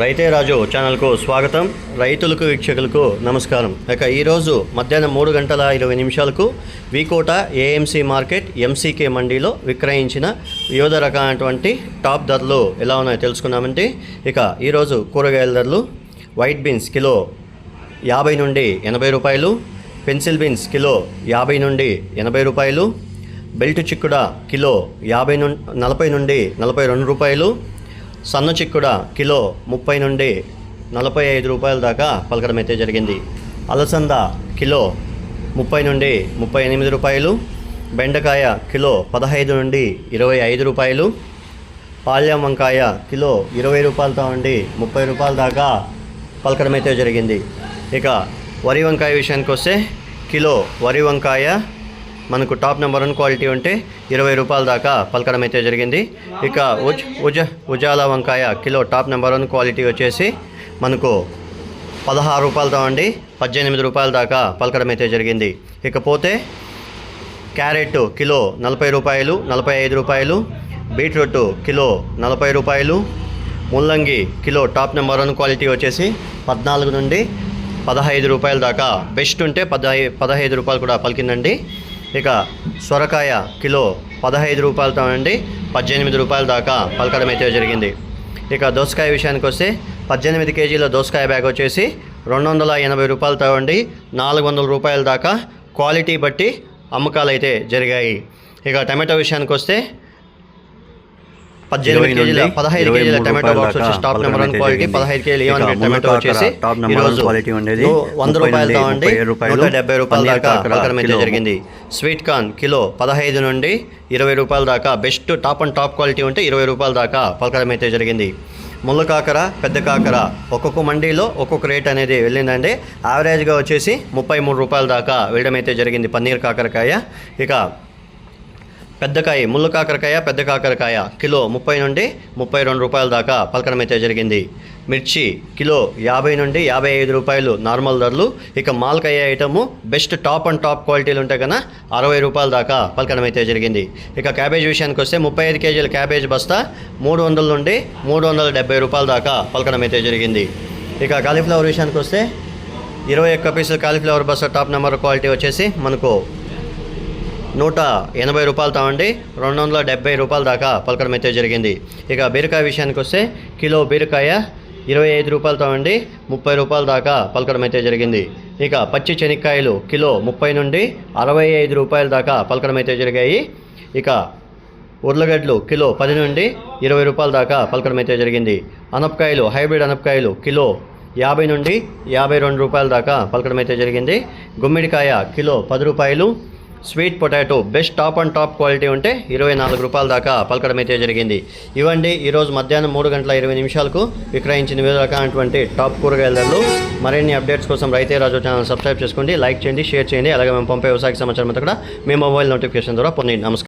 రైతే రాజు ఛానల్కు స్వాగతం. రైతులకు వీక్షకులకు నమస్కారం. ఇక ఈరోజు మధ్యాహ్నం 3:20 వికోట ఏఎంసీ మార్కెట్ ఎంసీకే మండీలో విక్రయించిన వివిధ రకాలైనటువంటి టాప్ ధరలు ఎలా ఉన్నాయో తెలుసుకున్నామంటే, ఇక ఈరోజు కూరగాయల ధరలు వైట్ బీన్స్ కిలో 50 నుండి 80 రూపాయలు, పెన్సిల్ బీన్స్ కిలో 50 నుండి 80 రూపాయలు, బెల్ట్ చిక్కుడ కిలో 40 నుండి 42 రూపాయలు, సన్న చిక్కుడ కిలో 30 నుండి 45 రూపాయల దాకా పలకడం అయితే జరిగింది. అలసంద కిలో 30 నుండి 38 రూపాయలు, బెండకాయ కిలో 15 నుండి 25 రూపాయలు, పాల్యం వంకాయ కిలో 20 రూపాయలతో నుండి 30 రూపాయల దాకా పలకడం అయితే జరిగింది. ఇక వరి వంకాయ విషయానికి వస్తే కిలో వరి వంకాయ మనకు టాప్ నెంబర్ 1 క్వాలిటీ ఉంటే 20 రూపాయల దాకా పలకడం అయితే జరిగింది. ఇక ఉజాల వంకాయ కిలో టాప్ నెంబర్ 1 క్వాలిటీ వచ్చేసి మనకు 16 రూపాయలతో ఉండి 18 రూపాయల దాకా పలకడం అయితే జరిగింది. ఇకపోతే క్యారెట్ కిలో 40 రూపాయలు, 45 రూపాయలు, బీట్రూట్ కిలో 40 రూపాయలు, ముల్లంగి కిలో టాప్ నెంబర్ 1 క్వాలిటీ వచ్చేసి 14 నుండి 15 రూపాయల దాకా, బెస్ట్ ఉంటే 15 రూపాయలు కూడా పలికిందండి. ఇక సొరకాయ కిలో 15 రూపాయలతో నుండి 18 రూపాయల దాకా పలకడం అయితే జరిగింది. ఇక దోసకాయ విషయానికి వస్తే 18 కేజీల దోసకాయ బ్యాగ్ వచ్చేసి 280 రూపాయలతో ఉండి 400 రూపాయల దాకా క్వాలిటీ బట్టి అమ్మకాలు అయితే జరిగాయి. ఇక టమాటో విషయానికి వస్తే 15 కేజీల టమాటో బాక్స్ వచ్చేసి టాప్ నెంబర్ 1 క్వాలిటీ 15 కేజీలు ఏమన్నా టమాటో వచ్చేసి ఈరోజు 100 రూపాయలతో ఉండి 170 రూపాయల దాకా పలకడం అయితే జరిగింది. స్వీట్ కార్న్ కిలో 15 నుండి 20 రూపాయల దాకా, best top and top quality ఉంటే 20 రూపాయల దాకా పలకడం అయితే జరిగింది. ముళ్ళ కాకర, పెద్ద కాకర ఒక్కొక్క మండీలో ఒక్కొక్క రేట్ అనేది వెళ్ళిందండి. యావరేజ్గా వచ్చేసి 33 రూపాయల దాకా వెళ్ళడం అయితే జరిగింది పన్నీర్ కాకరకాయ. ఇక పెద్దకాయ, ముళ్ళు కాకరకాయ, పెద్ద కాకరకాయ కిలో 30 నుండి 32 రూపాయల దాకా పలకడం అయితే జరిగింది. మిర్చి కిలో 50 నుండి 55 రూపాయలు నార్మల్ ధరలు. ఇక మాల్కాయ item best top and top క్వాలిటీలు ఉంటే కన్నా 60 రూపాయల దాకా పలకడం అయితే జరిగింది. ఇక క్యాబేజ్ విషయానికి వస్తే 35 కేజీల క్యాబేజ్ బస్తా 300 నుండి 370 రూపాయల దాకా పలకడం అయితే జరిగింది. ఇక కాలీఫ్లవర్ విషయానికి వస్తే 21 పీసుల కాలీఫ్లవర్ బస్తా టాప్ నెంబర్ క్వాలిటీ వచ్చేసి మనకు 180 రూపాయలతో ఉండి 270 రూపాయల దాకా పలకడం అయితే జరిగింది. ఇక బీరకాయ విషయానికి వస్తే కిలో బీరకాయ 25 రూపాయలతో ఉండి 30 రూపాయల దాకా పలకడం అయితే జరిగింది. ఇక పచ్చి శనక్కాయలు కిలో 30 నుండి 65 రూపాయల దాకా పలకడం అయితే జరిగాయి. ఇక ఉర్లగడ్డలు కిలో 10 నుండి 20 రూపాయల దాకా పలకడం అయితే జరిగింది. అనపకాయలు, హైబ్రిడ్ అనపకాయలు కిలో 50 నుండి 52 రూపాయల దాకా పలకడం అయితే జరిగింది. గుమ్మిడికాయ కిలో 10 రూపాయలు. Sweet potato best top and top quality ఉంటే 24 రూపాయల దాకా పలకడం అయితే జరిగింది. ఇవ్వండి ఈరోజు మధ్యాహ్నం 3:20 విక్రయించిన వివిధ రకాలైనటువంటి టాప్ కూరగాయల ధరలు. మరిన్ని అప్డేట్స్ కోసం రైతే రాజు ఛానల్ సబ్స్క్రైబ్ చేసుకోండి, లైక్ చేయండి, షేర్ చేయండి. అలాగే మేము పంపే వ్యవసాయ సమాచారం అంతా కూడా మీ మొబైల్ నోటిఫికేషన్ ద్వారా పొందండి. నమస్కారం.